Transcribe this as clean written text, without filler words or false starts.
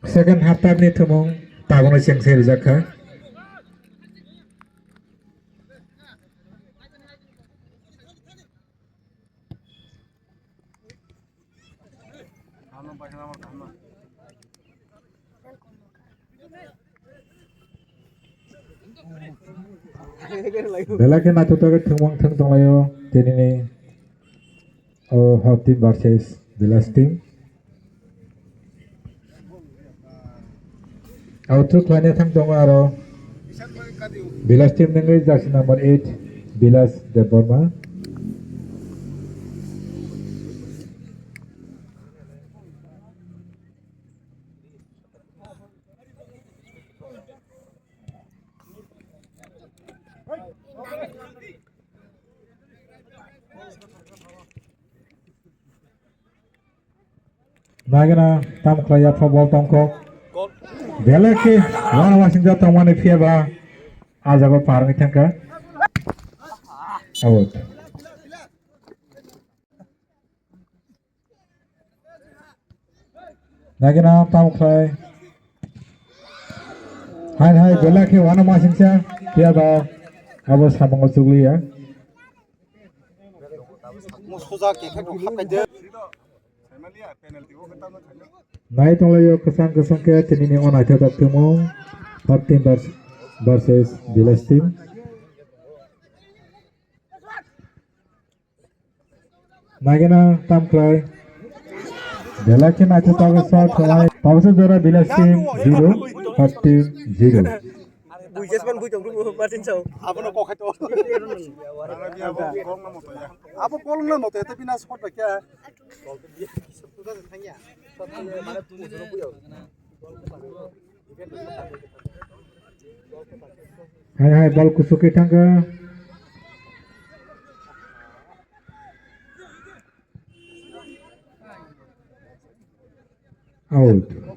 Second half time ni thumong tabong siang seri jakha. Bela ke nato to thumong thang tonglayo tenini hot team versus Villas team. Outro klane thang tongo aro Villas team nengai jersey number 8 Villas Deborma. Nagana tam klaya football tongko Bela ke wana wasing jata wana fiaba ajago parang itangka out. Nagana tam klay hai bela ke wana wasing sa fiaba abo samang sugli ya. Nai tonglayo kesang ke tenini onai tetap temo hot team versus Villas team. Nagana tam klay Bela ke nai tetap shot klay pawsa dora Villas team 0 hot team 0. Buijes man buijong tu Martin Chow. Apa nak kau kata? Apa kolom na motor tapi nas hot bakia. Hai bal kusuki tangga out.